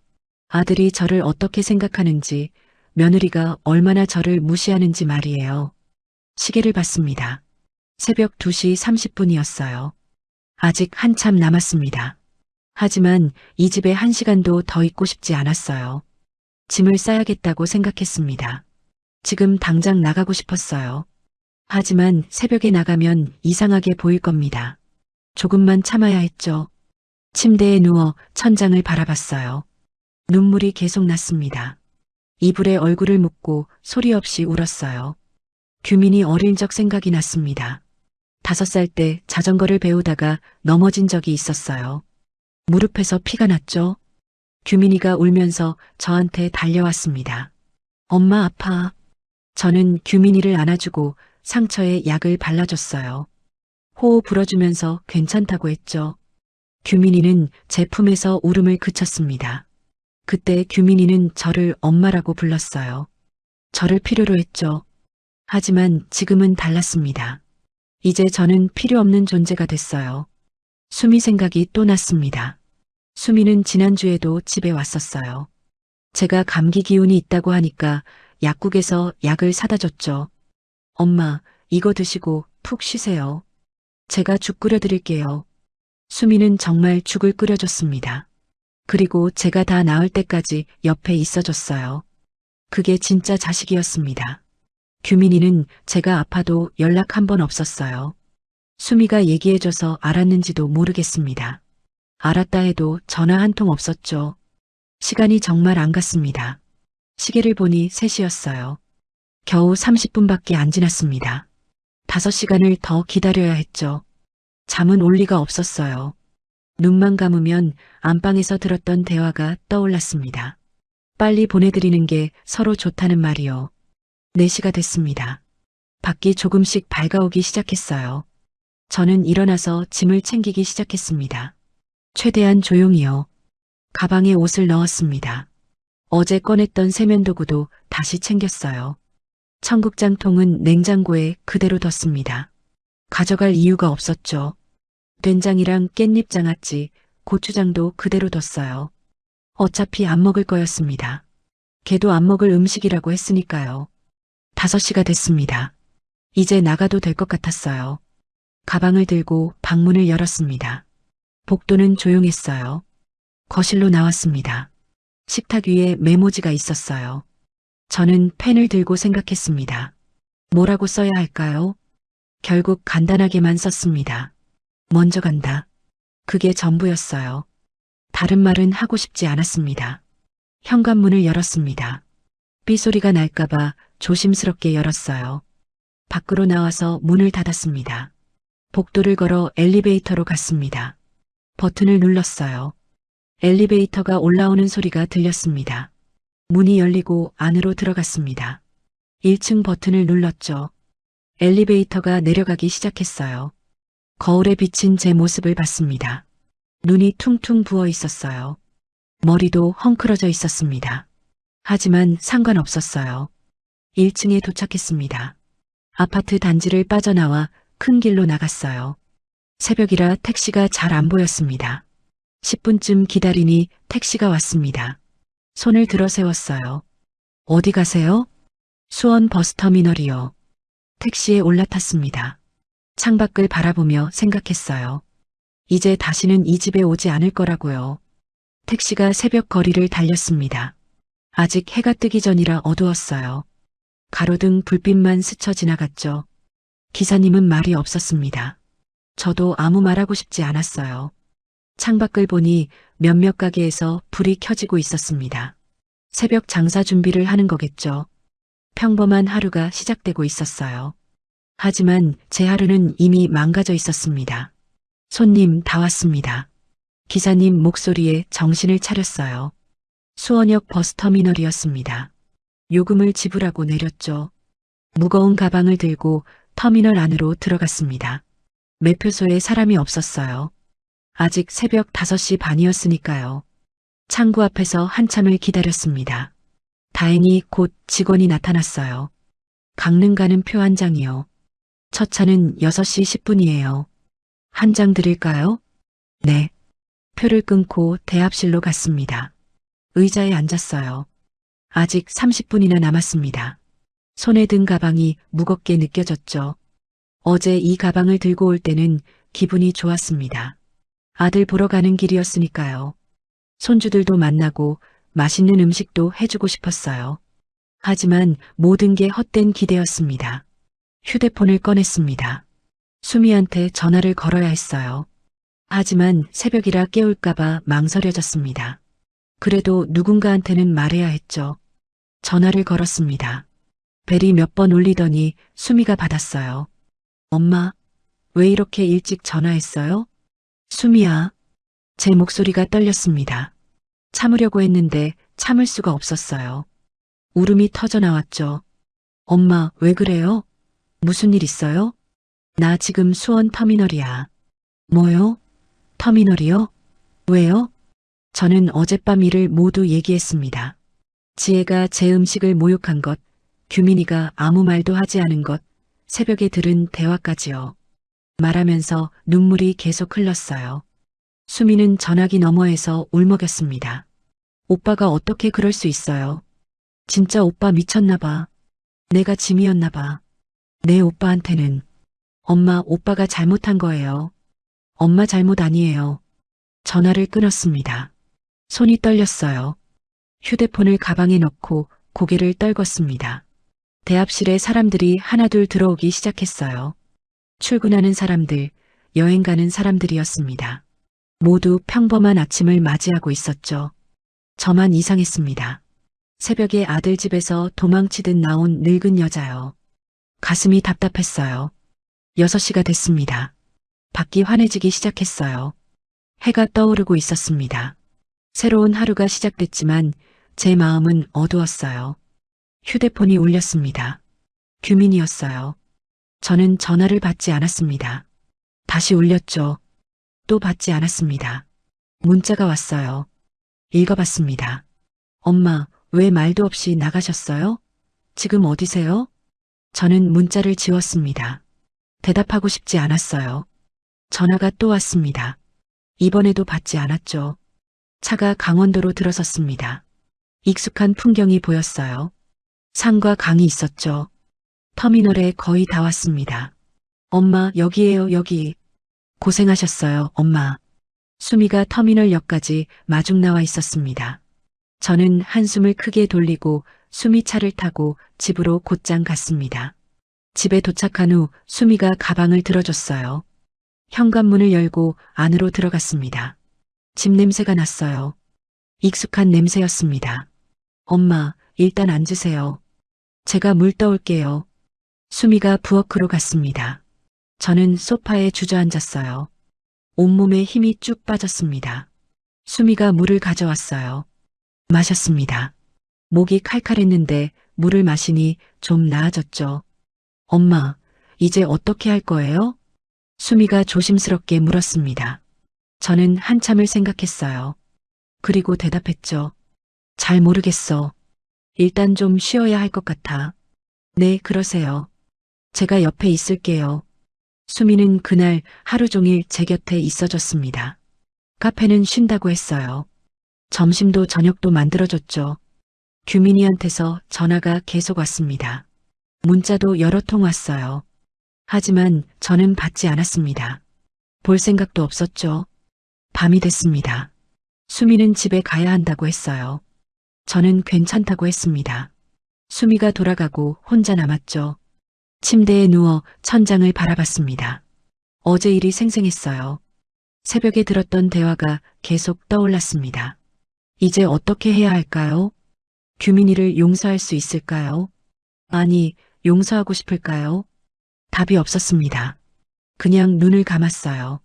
아들이 저를 어떻게 생각하는지, 며느리가 얼마나 저를 무시하는지 말이에요. 시계를 봤습니다. 새벽 2시 30분이었어요. 아직 한참 남았습니다. 하지만 이 집에 1시간도 더 있고 싶지 않았어요. 짐을 싸야겠다고 생각했습니다. 지금 당장 나가고 싶었어요. 하지만 새벽에 나가면 이상하게 보일 겁니다. 조금만 참아야 했죠. 침대에 누워 천장을 바라봤어요. 눈물이 계속 났습니다. 이불에 얼굴을 묻고 소리 없이 울었어요. 규민이 어릴 적 생각이 났습니다. 5살 때 자전거를 배우다가 넘어진 적이 있었어요. 무릎에서 피가 났죠. 규민이가 울면서 저한테 달려왔습니다. 엄마 아파. 저는 규민이를 안아주고 상처에 약을 발라줬어요. 호흡 불어주면서 괜찮다고 했죠. 규민이는 제 품에서 울음을 그쳤습니다. 그때 규민이는 저를 엄마라고 불렀어요. 저를 필요로 했죠. 하지만 지금은 달랐습니다. 이제 저는 필요 없는 존재가 됐어요. 수미 생각이 또 났습니다. 수미는 지난주에도 집에 왔었어요. 제가 감기 기운이 있다고 하니까 약국에서 약을 사다 줬죠. 엄마, 이거 드시고 푹 쉬세요. 제가 죽 끓여드릴게요. 수미는 정말 죽을 끓여줬습니다. 그리고 제가 다 나을 때까지 옆에 있어줬어요. 그게 진짜 자식이었습니다. 규민이는 제가 아파도 연락 한 번 없었어요. 수미가 얘기해줘서 알았는지도 모르겠습니다. 알았다 해도 전화 한 통 없었죠. 시간이 정말 안 갔습니다. 시계를 보니 3시였어요. 겨우 30분밖에 안 지났습니다. 5시간을 더 기다려야 했죠. 잠은 올 리가 없었어요. 눈만 감으면 안방에서 들었던 대화가 떠올랐습니다. 빨리 보내드리는 게 서로 좋다는 말이요. 4시가 됐습니다. 밖이 조금씩 밝아오기 시작했어요. 저는 일어나서 짐을 챙기기 시작했습니다. 최대한 조용히요. 가방에 옷을 넣었습니다. 어제 꺼냈던 세면도구도 다시 챙겼어요. 청국장 통은 냉장고에 그대로 뒀습니다. 가져갈 이유가 없었죠. 된장이랑 깻잎 장아찌, 고추장도 그대로 뒀어요. 어차피 안 먹을 거였습니다. 걔도 안 먹을 음식이라고 했으니까요. 5시가 됐습니다. 이제 나가도 될 것 같았어요. 가방을 들고 방문을 열었습니다. 복도는 조용했어요. 거실로 나왔습니다. 식탁 위에 메모지가 있었어요. 저는 펜을 들고 생각했습니다. 뭐라고 써야 할까요? 결국 간단하게만 썼습니다. 먼저 간다. 그게 전부였어요. 다른 말은 하고 싶지 않았습니다. 현관문을 열었습니다. 삐소리가 날까봐 조심스럽게 열었어요. 밖으로 나와서 문을 닫았습니다. 복도를 걸어 엘리베이터로 갔습니다. 버튼을 눌렀어요. 엘리베이터가 올라오는 소리가 들렸습니다. 문이 열리고 안으로 들어갔습니다. 1층 버튼을 눌렀죠. 엘리베이터가 내려가기 시작했어요. 거울에 비친 제 모습을 봤습니다. 눈이 퉁퉁 부어 있었어요. 머리도 헝클어져 있었습니다. 하지만 상관없었어요. 1층에 도착했습니다. 아파트 단지를 빠져나와 큰 길로 나갔어요. 새벽이라 택시가 잘 안 보였습니다. 10분쯤 기다리니 택시가 왔습니다. 손을 들어 세웠어요. 어디 가세요? 수원 버스터미널이요. 택시에 올라탔습니다. 창밖을 바라보며 생각했어요. 이제 다시는 이 집에 오지 않을 거라고요. 택시가 새벽 거리를 달렸습니다. 아직 해가 뜨기 전이라 어두웠어요. 가로등 불빛만 스쳐 지나갔죠. 기사님은 말이 없었습니다. 저도 아무 말하고 싶지 않았어요. 창밖을 보니 몇몇 가게에서 불이 켜지고 있었습니다. 새벽 장사 준비를 하는 거겠죠. 평범한 하루가 시작되고 있었어요. 하지만 제 하루는 이미 망가져 있었습니다. 손님 다 왔습니다. 기사님 목소리에 정신을 차렸어요. 수원역 버스터미널이었습니다. 요금을 지불하고 내렸죠. 무거운 가방을 들고 터미널 안으로 들어갔습니다. 매표소에 사람이 없었어요. 아직 새벽 5시 반이었으니까요. 창구 앞에서 한참을 기다렸습니다. 다행히 곧 직원이 나타났어요. 강릉 가는 표 한 장이요. 첫 차는 6시 10분이에요. 한 장 드릴까요? 네. 표를 끊고 대합실로 갔습니다. 의자에 앉았어요. 아직 30분이나 남았습니다. 손에 든 가방이 무겁게 느껴졌죠. 어제 이 가방을 들고 올 때는 기분이 좋았습니다. 아들 보러 가는 길이었으니까요. 손주들도 만나고 맛있는 음식도 해주고 싶었어요. 하지만 모든 게 헛된 기대였습니다. 휴대폰을 꺼냈습니다. 수미한테 전화를 걸어야 했어요. 하지만 새벽이라 깨울까봐 망설여졌습니다. 그래도 누군가한테는 말해야 했죠. 전화를 걸었습니다. 벨이 몇 번 울리더니 수미가 받았어요. 엄마, 왜 이렇게 일찍 전화했어요? 수미야. 제 목소리가 떨렸습니다. 참으려고 했는데 참을 수가 없었어요. 울음이 터져 나왔죠. 엄마, 왜 그래요? 무슨 일 있어요? 나 지금 수원 터미널이야. 뭐요? 터미널이요? 왜요? 저는 어젯밤 일을 모두 얘기했습니다. 지혜가 제 음식을 모욕한 것, 규민이가 아무 말도 하지 않은 것, 새벽에 들은 대화까지요. 말하면서 눈물이 계속 흘렀어요. 수미는 전화기 너머에서 울먹였습니다. 오빠가 어떻게 그럴 수 있어요? 진짜 오빠 미쳤나 봐. 내가 짐이었나 봐. 내 오빠한테는. 엄마, 오빠가 잘못한 거예요. 엄마 잘못 아니에요. 전화를 끊었습니다. 손이 떨렸어요. 휴대폰을 가방에 넣고 고개를 떨궜습니다. 대합실에 사람들이 하나둘 들어오기 시작했어요. 출근하는 사람들, 여행 가는 사람들이었습니다. 모두 평범한 아침을 맞이하고 있었죠. 저만 이상했습니다. 새벽에 아들 집에서 도망치듯 나온 늙은 여자요. 가슴이 답답했어요. 6시가 됐습니다. 밖이 환해지기 시작했어요. 해가 떠오르고 있었습니다. 새로운 하루가 시작됐지만 제 마음은 어두웠어요. 휴대폰이 울렸습니다. 규민이었어요. 저는 전화를 받지 않았습니다. 다시 울렸죠. 또 받지 않았습니다. 문자가 왔어요. 읽어봤습니다. 엄마, 왜 말도 없이 나가셨어요? 지금 어디세요? 저는 문자를 지웠습니다. 대답하고 싶지 않았어요. 전화가 또 왔습니다. 이번에도 받지 않았죠. 차가 강원도로 들어섰습니다. 익숙한 풍경이 보였어요. 산과 강이 있었죠. 터미널에 거의 다 왔습니다. 엄마, 여기에요, 여기. 고생하셨어요, 엄마. 수미가 터미널역까지 마중 나와 있었습니다. 저는 한숨을 크게 돌리고 수미 차를 타고 집으로 곧장 갔습니다. 집에 도착한 후 수미가 가방을 들어줬어요. 현관문을 열고 안으로 들어갔습니다. 집 냄새가 났어요. 익숙한 냄새였습니다. 엄마, 일단 앉으세요. 제가 물 떠올게요. 수미가 부엌으로 갔습니다. 저는 소파에 주저앉았어요. 온몸에 힘이 쭉 빠졌습니다. 수미가 물을 가져왔어요. 마셨습니다. 목이 칼칼했는데 물을 마시니 좀 나아졌죠. 엄마, 이제 어떻게 할 거예요? 수미가 조심스럽게 물었습니다. 저는 한참을 생각했어요. 그리고 대답했죠. 잘 모르겠어. 일단 좀 쉬어야 할 것 같아. 네, 그러세요. 제가 옆에 있을게요. 수미는 그날 하루 종일 제 곁에 있어줬습니다. 카페는 쉰다고 했어요. 점심도 저녁도 만들어줬죠. 규민이한테서 전화가 계속 왔습니다. 문자도 여러 통 왔어요. 하지만 저는 받지 않았습니다. 볼 생각도 없었죠. 밤이 됐습니다. 수미는 집에 가야 한다고 했어요. 저는 괜찮다고 했습니다. 수미가 돌아가고 혼자 남았죠. 침대에 누워 천장을 바라봤습니다. 어제 일이 생생했어요. 새벽에 들었던 대화가 계속 떠올랐습니다. 이제 어떻게 해야 할까요? 규민이를 용서할 수 있을까요? 아니, 용서하고 싶을까요? 답이 없었습니다. 그냥 눈을 감았어요.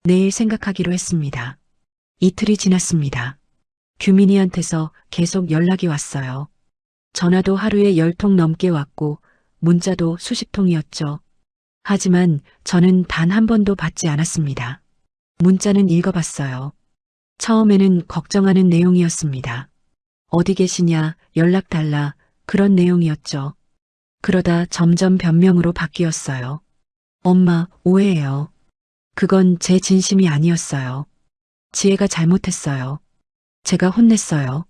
내일 생각하기로 했습니다. 이틀이 지났습니다. 규민이한테서 계속 연락이 왔어요. 전화도 하루에 10통 넘게 왔고 문자도 수십 통이었죠. 하지만 저는 단 한 번도 받지 않았습니다. 문자는 읽어봤어요. 처음에는 걱정하는 내용이었습니다. 어디 계시냐, 연락 달라, 그런 내용이었죠. 그러다 점점 변명으로 바뀌었어요. 엄마, 오해해요. 그건 제 진심이 아니었어요. 지혜가 잘못했어요. 제가 혼냈어요.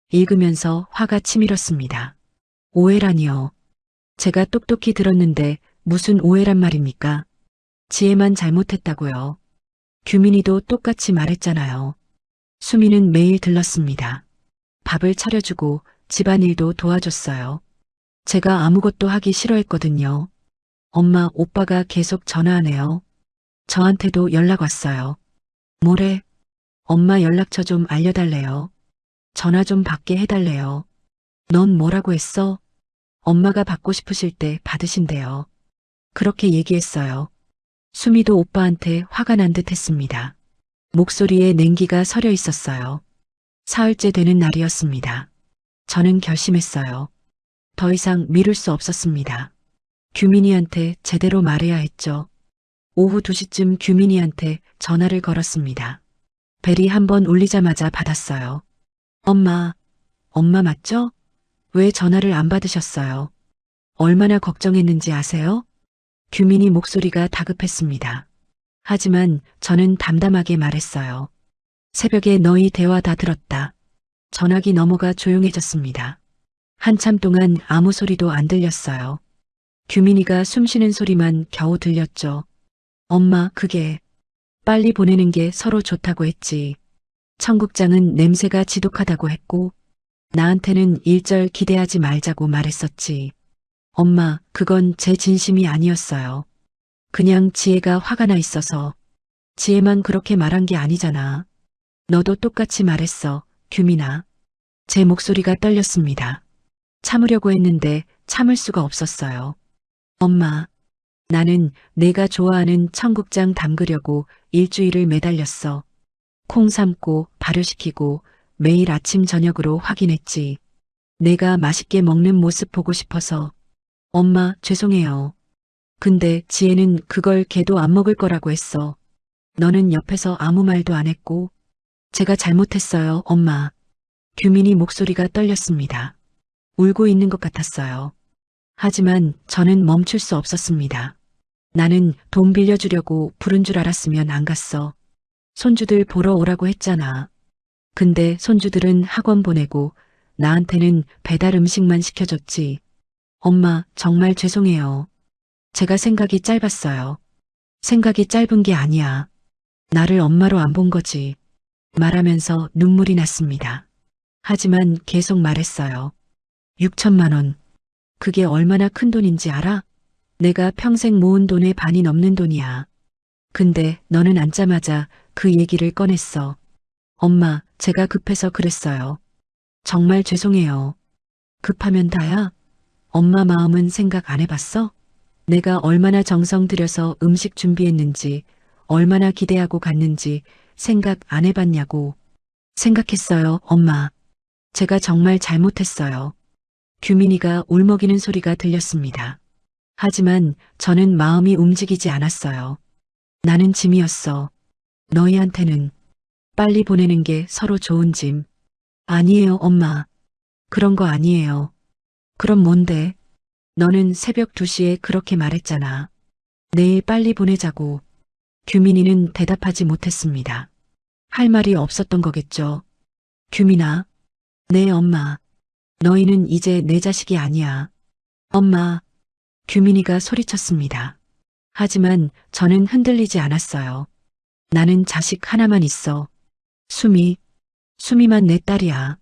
읽으면서 화가 치밀었습니다. 오해라니요. 제가 똑똑히 들었는데 무슨 오해란 말입니까? 지혜만 잘못했다고요. 규민이도 똑같이 말했잖아요. 수미는 매일 들렀습니다. 밥을 차려주고 집안일도 도와줬어요. 제가 아무것도 하기 싫어했거든요. 엄마, 오빠가 계속 전화하네요. 저한테도 연락 왔어요. 뭐래? 엄마 연락처 좀 알려달래요. 전화 좀 받게 해달래요. 넌 뭐라고 했어? 엄마가 받고 싶으실 때 받으신대요. 그렇게 얘기했어요. 수미도 오빠한테 화가 난 듯 했습니다. 목소리에 냉기가 서려 있었어요. 사흘째 되는 날이었습니다. 저는 결심했어요. 더 이상 미룰 수 없었습니다. 규민이한테 제대로 말해야 했죠. 오후 2시쯤 규민이한테 전화를 걸었습니다. 벨이 한 번 울리자마자 받았어요. 엄마 맞죠? 왜 전화를 안 받으셨어요? 얼마나 걱정했는지 아세요? 규민이 목소리가 다급했습니다. 하지만 저는 담담하게 말했어요. 새벽에 너희 대화 다 들었다. 전화기 넘어가 조용해졌습니다. 한참 동안 아무 소리도 안 들렸어요. 규민이가 숨쉬는 소리만 겨우 들렸죠. 엄마, 그게 빨리 보내는 게 서로 좋다고 했지. 청국장은 냄새가 지독하다고 했고 나한테는 일절 기대하지 말자고 말했었지. 엄마, 그건 제 진심이 아니었어요. 그냥 지혜가 화가 나 있어서. 지혜만 그렇게 말한 게 아니잖아. 너도 똑같이 말했어. 규민아. 제 목소리가 떨렸습니다. 참으려고 했는데 참을 수가 없었어요. 엄마, 나는 내가 좋아하는 청국장 담그려고 일주일을 매달렸어. 콩 삶고 발효시키고 매일 아침 저녁으로 확인했지. 내가 맛있게 먹는 모습 보고 싶어서. 엄마, 죄송해요. 근데 지혜는 그걸 걔도 안 먹을 거라고 했어. 너는 옆에서 아무 말도 안 했고. 제가 잘못했어요, 엄마. 규민이 목소리가 떨렸습니다. 울고 있는 것 같았어요. 하지만 저는 멈출 수 없었습니다. 나는 돈 빌려주려고 부른 줄 알았으면 안 갔어. 손주들 보러 오라고 했잖아. 근데 손주들은 학원 보내고 나한테는 배달 음식만 시켜줬지. 엄마, 정말 죄송해요. 제가 생각이 짧았어요. 생각이 짧은 게 아니야. 나를 엄마로 안 본 거지. 말하면서 눈물이 났습니다. 하지만 계속 말했어요. 6천만 원. 그게 얼마나 큰 돈인지 알아? 내가 평생 모은 돈의 반이 넘는 돈이야. 근데 너는 앉자마자 그 얘기를 꺼냈어. 엄마, 제가 급해서 그랬어요. 정말 죄송해요. 급하면 다야? 엄마 마음은 생각 안 해봤어? 내가 얼마나 정성 들여서 음식 준비했는지, 얼마나 기대하고 갔는지 생각 안 해봤냐고. 생각했어요, 엄마. 제가 정말 잘못했어요. 규민이가 울먹이는 소리가 들렸습니다. 하지만 저는 마음이 움직이지 않았어요. 나는 짐이었어. 너희한테는 빨리 보내는 게 서로 좋은 짐. 아니에요, 엄마. 그런 거 아니에요. 그럼 뭔데? 너는 새벽 2시에 그렇게 말했잖아. 내일 빨리 보내자고. 규민이는 대답하지 못했습니다. 할 말이 없었던 거겠죠. 규민아. 네, 엄마. 너희는 이제 내 자식이 아니야. 엄마. 규민이가 소리쳤습니다. 하지만 저는 흔들리지 않았어요. 나는 자식 하나만 있어. 수미만 내 딸이야.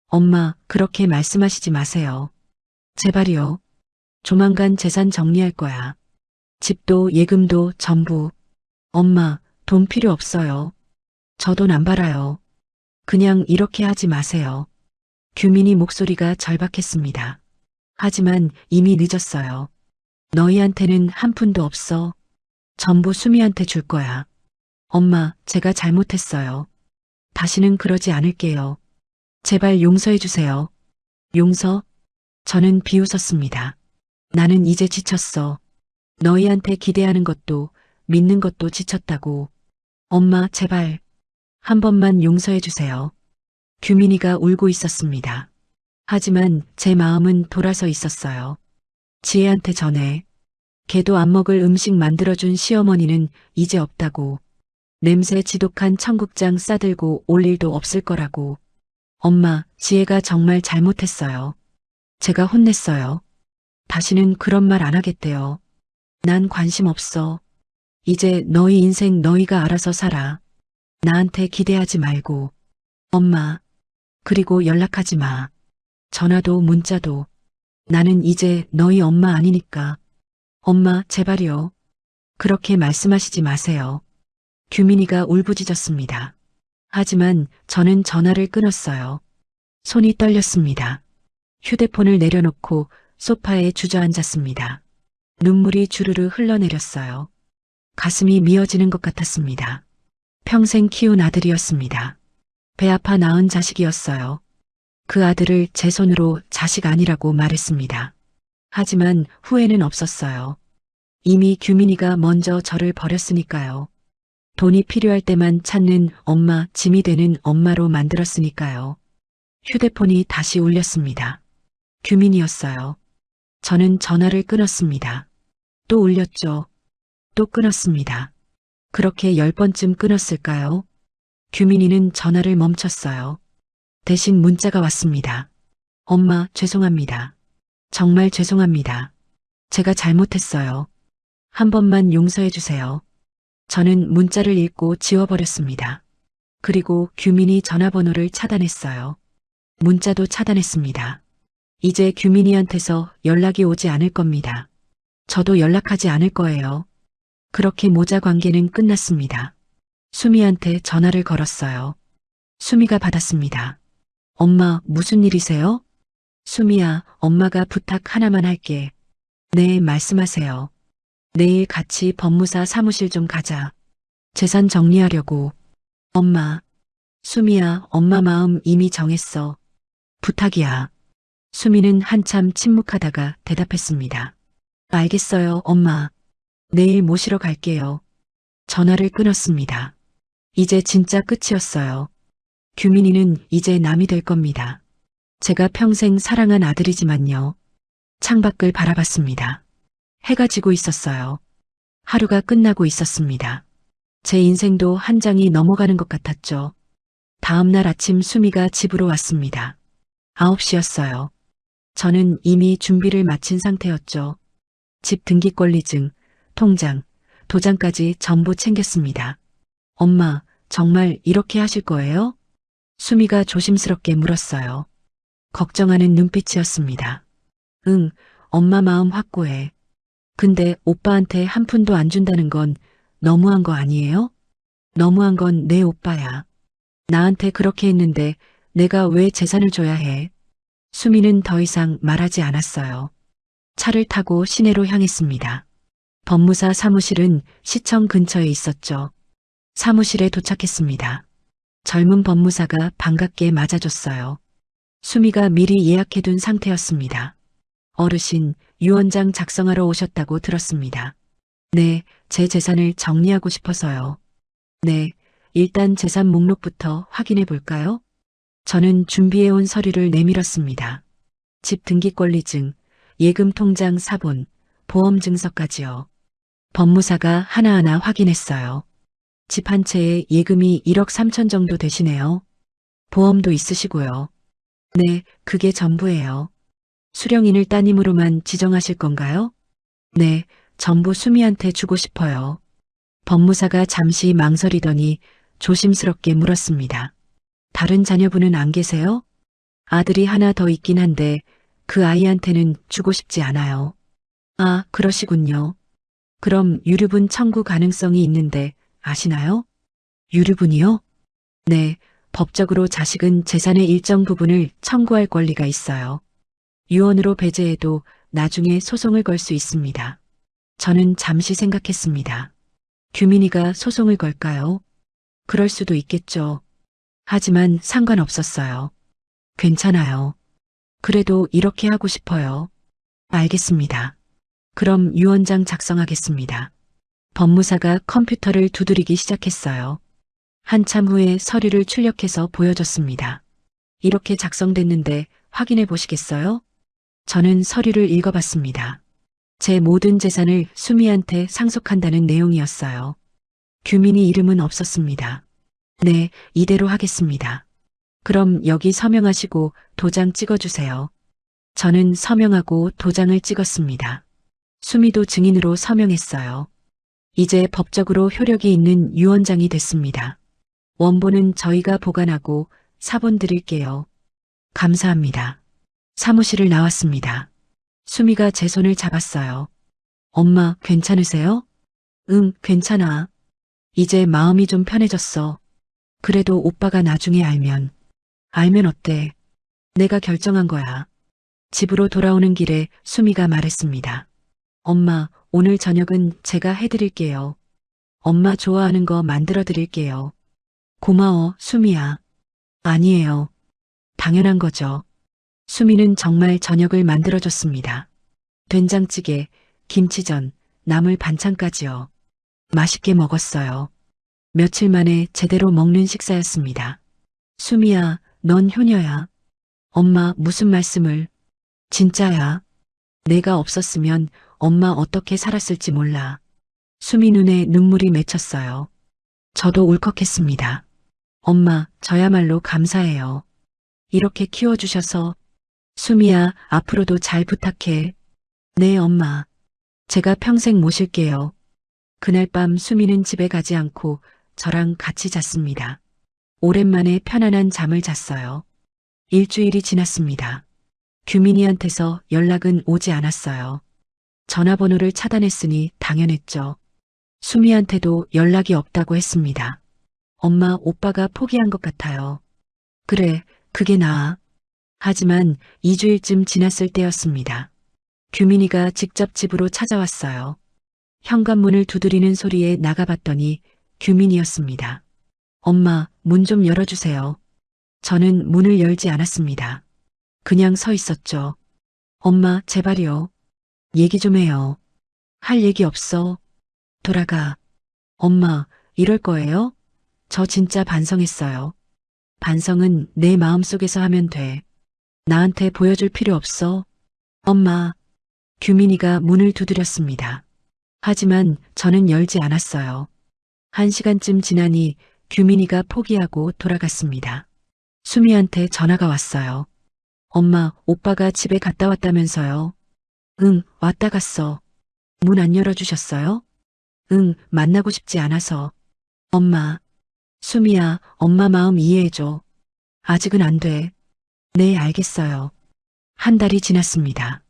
엄마, 그렇게 말씀하시지 마세요. 제발이요. 조만간 재산 정리할 거야. 집도 예금도 전부. 엄마, 돈 필요 없어요. 저 돈 안 벌어요. 그냥 이렇게 하지 마세요. 규민이 목소리가 절박했습니다. 하지만 이미 늦었어요. 너희한테는 한 푼도 없어. 전부 수미한테 줄 거야. 엄마, 제가 잘못했어요. 다시는 그러지 않을게요. 제발 용서해 주세요. 용서? 저는 비웃었습니다. 나는 이제 지쳤어. 너희한테 기대하는 것도 믿는 것도 지쳤다고. 엄마, 제발 한 번만 용서해 주세요. 규민이가 울고 있었습니다. 하지만 제 마음은 돌아서 있었어요. 지혜한테 전해. 걔도 안 먹을 음식 만들어준 시어머니는 이제 없다고. 냄새 지독한 청국장 싸들고 올 일도 없을 거라고. 엄마, 지혜가 정말 잘못했어요. 제가 혼냈어요. 다시는 그런 말 안 하겠대요. 난 관심 없어. 이제 너희 인생 너희가 알아서 살아. 나한테 기대하지 말고. 엄마, 그리고 연락하지 마. 전화도 문자도. 나는 이제 너희 엄마 아니니까. 엄마, 제발요. 그렇게 말씀하시지 마세요. 규민이가 울부짖었습니다. 하지만 저는 전화를 끊었어요. 손이 떨렸습니다. 휴대폰을 내려놓고 소파에 주저앉았습니다. 눈물이 주르르 흘러내렸어요. 가슴이 미어지는 것 같았습니다. 평생 키운 아들이었습니다. 배 아파 낳은 자식이었어요. 그 아들을 제 손으로 자식 아니라고 말했습니다. 하지만 후회는 없었어요. 이미 규민이가 먼저 저를 버렸으니까요. 돈이 필요할 때만 찾는 엄마, 짐이 되는 엄마로 만들었으니까요. 휴대폰이 다시 울렸습니다. 규민이었어요. 저는 전화를 끊었습니다. 또 울렸죠. 또 끊었습니다. 그렇게 10번쯤 끊었을까요? 규민이는 전화를 멈췄어요. 대신 문자가 왔습니다. 엄마, 죄송합니다. 정말 죄송합니다. 제가 잘못했어요. 한 번만 용서해 주세요. 저는 문자를 읽고 지워버렸습니다. 그리고 규민이 전화번호를 차단했어요. 문자도 차단했습니다. 이제 규민이한테서 연락이 오지 않을 겁니다. 저도 연락하지 않을 거예요. 그렇게 모자 관계는 끝났습니다. 수미한테 전화를 걸었어요. 수미가 받았습니다. 엄마, 무슨 일이세요? 수미야, 엄마가 부탁 하나만 할게. 네, 말씀하세요. 내일 같이 법무사 사무실 좀 가자. 재산 정리하려고. 엄마. 수미야, 엄마 마음 이미 정했어. 부탁이야. 수미는 한참 침묵하다가 대답했습니다. 알겠어요, 엄마. 내일 모시러 갈게요. 전화를 끊었습니다. 이제 진짜 끝이었어요. 규민이는 이제 남이 될 겁니다. 제가 평생 사랑한 아들이지만요. 창밖을 바라봤습니다. 해가 지고 있었어요. 하루가 끝나고 있었습니다. 제 인생도 한 장이 넘어가는 것 같았죠. 다음 날 아침 수미가 집으로 왔습니다. 9시였어요. 저는 이미 준비를 마친 상태였죠. 집 등기권리증, 통장, 도장까지 전부 챙겼습니다. 엄마, 정말 이렇게 하실 거예요? 수미가 조심스럽게 물었어요. 걱정하는 눈빛이었습니다. 응, 엄마 마음 확고해. 근데 오빠한테 한 푼도 안 준다는 건 너무한 거 아니에요? 너무한 건 내 오빠야. 나한테 그렇게 했는데 내가 왜 재산을 줘야 해? 수미는 더 이상 말하지 않았어요. 차를 타고 시내로 향했습니다. 법무사 사무실은 시청 근처에 있었죠. 사무실에 도착했습니다. 젊은 법무사가 반갑게 맞아줬어요. 수미가 미리 예약해둔 상태였습니다. 어르신, 유언장 작성하러 오셨다고 들었습니다. 네, 제 재산을 정리하고 싶어서요. 네, 일단 재산 목록부터 확인해 볼까요? 저는 준비해온 서류를 내밀었습니다. 집 등기권리증, 예금 통장 사본, 보험 증서까지요. 법무사가 하나하나 확인했어요. 집 한 채에 예금이 1억 3천 정도 되시네요. 보험도 있으시고요. 네, 그게 전부예요. 수령인을 따님으로만 지정하실 건가요? 네, 전부 수미한테 주고 싶어요. 법무사가 잠시 망설이더니 조심스럽게 물었습니다. 다른 자녀분은 안 계세요? 아들이 하나 더 있긴 한데 그 아이한테는 주고 싶지 않아요. 아, 그러시군요. 그럼 유류분 청구 가능성이 있는데 아시나요? 유류분이요? 네, 법적으로 자식은 재산의 일정 부분을 청구할 권리가 있어요. 유언으로 배제해도 나중에 소송을 걸 수 있습니다. 저는 잠시 생각했습니다. 규민이가 소송을 걸까요? 그럴 수도 있겠죠. 하지만 상관없었어요. 괜찮아요. 그래도 이렇게 하고 싶어요. 알겠습니다. 그럼 유언장 작성하겠습니다. 법무사가 컴퓨터를 두드리기 시작했어요. 한참 후에 서류를 출력해서 보여줬습니다. 이렇게 작성됐는데 확인해 보시겠어요? 저는 서류를 읽어봤습니다. 제 모든 재산을 수미한테 상속한다는 내용이었어요. 규민이 이름은 없었습니다. 네, 이대로 하겠습니다. 그럼 여기 서명하시고 도장 찍어주세요. 저는 서명하고 도장을 찍었습니다. 수미도 증인으로 서명했어요. 이제 법적으로 효력이 있는 유언장이 됐습니다. 원본은 저희가 보관하고 사본 드릴게요. 감사합니다. 사무실을 나왔습니다. 수미가 제 손을 잡았어요. 엄마, 괜찮으세요? 응, 괜찮아. 이제 마음이 좀 편해졌어. 그래도 오빠가 나중에 알면 어때? 내가 결정한 거야. 집으로 돌아오는 길에 수미가 말했습니다. 엄마, 오늘 저녁은 제가 해드릴게요. 엄마 좋아하는 거 만들어 드릴게요. 고마워, 수미야. 아니에요. 당연한 거죠. 수미는 정말 저녁을 만들어줬습니다. 된장찌개, 김치전, 나물 반찬까지요. 맛있게 먹었어요. 며칠 만에 제대로 먹는 식사였습니다. 수미야, 넌 효녀야. 엄마 무슨 말씀을. 진짜야. 내가 없었으면 엄마 어떻게 살았을지 몰라. 수미 눈에 눈물이 맺혔어요. 저도 울컥했습니다. 엄마, 저야말로 감사해요. 이렇게 키워주셔서. 수미야, 앞으로도 잘 부탁해. 네, 엄마. 제가 평생 모실게요. 그날 밤 수미는 집에 가지 않고 저랑 같이 잤습니다. 오랜만에 편안한 잠을 잤어요. 일주일이 지났습니다. 규민이한테서 연락은 오지 않았어요. 전화번호를 차단했으니 당연했죠. 수미한테도 연락이 없다고 했습니다. 엄마, 오빠가 포기한 것 같아요. 그래, 그게 나아. 하지만 2주일쯤 지났을 때였습니다. 규민이가 직접 집으로 찾아왔어요. 현관문을 두드리는 소리에 나가봤더니 규민이었습니다. 엄마, 문 좀 열어주세요. 저는 문을 열지 않았습니다. 그냥 서 있었죠. 엄마, 제발요. 얘기 좀 해요. 할 얘기 없어. 돌아가. 엄마, 이럴 거예요? 저 진짜 반성했어요. 반성은 내 마음속에서 하면 돼. 나한테 보여줄 필요 없어. 엄마. 규민이가 문을 두드렸습니다. 하지만 저는 열지 않았어요. 1시간쯤 지나니 규민이가 포기하고 돌아갔습니다. 수미한테 전화가 왔어요. 엄마, 오빠가 집에 갔다 왔다면서요. 응, 왔다 갔어. 문 안 열어주셨어요? 응, 만나고 싶지 않아서. 엄마. 수미야, 엄마 마음 이해해줘. 아직은 안 돼. 네, 알겠어요. 한 달이 지났습니다.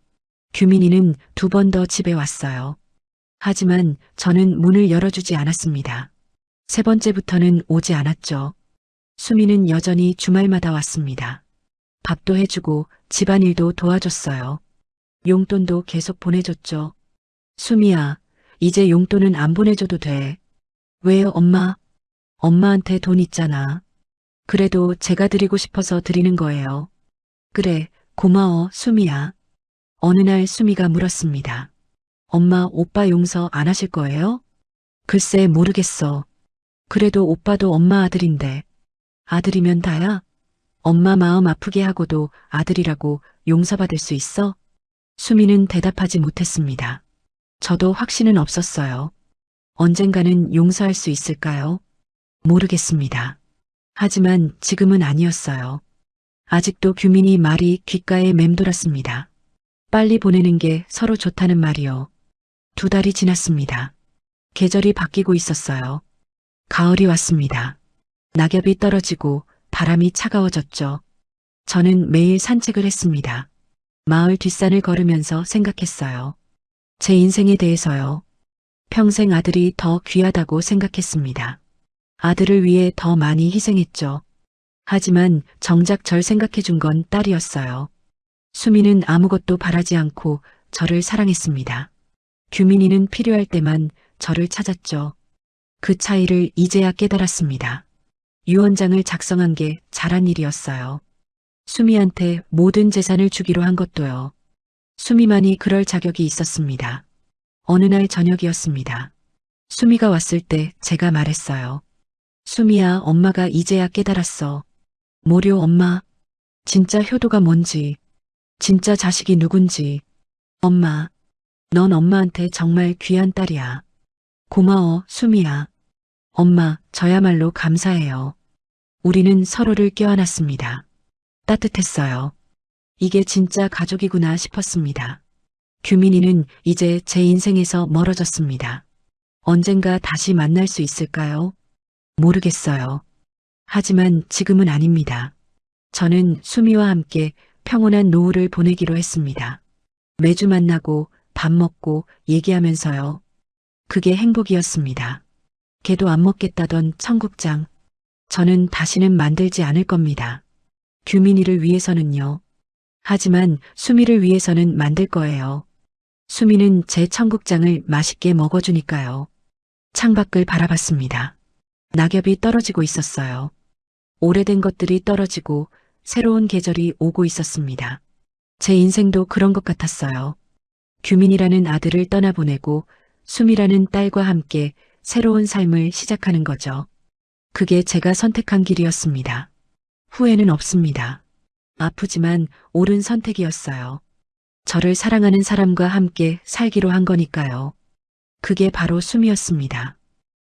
규민이는 2번 더 집에 왔어요. 하지만 저는 문을 열어주지 않았습니다. 3번째부터는 오지 않았죠. 수미는 여전히 주말마다 왔습니다. 밥도 해주고 집안일도 도와줬어요. 용돈도 계속 보내줬죠. 수미야, 이제 용돈은 안 보내줘도 돼. 왜요, 엄마? 엄마한테 돈 있잖아. 그래도 제가 드리고 싶어서 드리는 거예요. 그래, 고마워, 수미야. 어느 날 수미가 물었습니다. 엄마, 오빠 용서 안 하실 거예요? 글쎄, 모르겠어. 그래도 오빠도 엄마 아들인데. 아들이면 다야? 엄마 마음 아프게 하고도 아들이라고 용서받을 수 있어? 수미는 대답하지 못했습니다. 저도 확신은 없었어요. 언젠가는 용서할 수 있을까요? 모르겠습니다. 하지만 지금은 아니었어요. 아직도 규민이 말이 귓가에 맴돌았습니다. 빨리 보내는 게 서로 좋다는 말이요. 2달이 지났습니다. 계절이 바뀌고 있었어요. 가을이 왔습니다. 낙엽이 떨어지고 바람이 차가워졌죠. 저는 매일 산책을 했습니다. 마을 뒷산을 걸으면서 생각했어요. 제 인생에 대해서요. 평생 아들이 더 귀하다고 생각했습니다. 아들을 위해 더 많이 희생했죠. 하지만 정작 절 생각해 준 건 딸이었어요. 수미는 아무것도 바라지 않고 저를 사랑했습니다. 규민이는 필요할 때만 저를 찾았죠. 그 차이를 이제야 깨달았습니다. 유언장을 작성한 게 잘한 일이었어요. 수미한테 모든 재산을 주기로 한 것도요. 수미만이 그럴 자격이 있었습니다. 어느 날 저녁이었습니다. 수미가 왔을 때 제가 말했어요. 수미야, 엄마가 이제야 깨달았어. 뭐려, 엄마? 진짜 효도가 뭔지, 진짜 자식이 누군지. 엄마, 넌 엄마한테 정말 귀한 딸이야. 고마워, 수미야. 엄마, 저야말로 감사해요. 우리는 서로를 껴안았습니다. 따뜻했어요. 이게 진짜 가족이구나 싶었습니다. 규민이는 이제 제 인생에서 멀어졌습니다. 언젠가 다시 만날 수 있을까요? 모르겠어요. 하지만 지금은 아닙니다. 저는 수미와 함께 평온한 노후를 보내기로 했습니다. 매주 만나고 밥 먹고 얘기하면서요. 그게 행복이었습니다. 개도 안 먹겠다던 청국장. 저는 다시는 만들지 않을 겁니다. 규민이를 위해서는요. 하지만 수미를 위해서는 만들 거예요. 수미는 제 청국장을 맛있게 먹어주니까요. 창밖을 바라봤습니다. 낙엽이 떨어지고 있었어요. 오래된 것들이 떨어지고 새로운 계절이 오고 있었습니다. 제 인생도 그런 것 같았어요. 규민이라는 아들을 떠나보내고 수미라는 딸과 함께 새로운 삶을 시작하는 거죠. 그게 제가 선택한 길이었습니다. 후회는 없습니다. 아프지만 옳은 선택이었어요. 저를 사랑하는 사람과 함께 살기로 한 거니까요. 그게 바로 수미였습니다.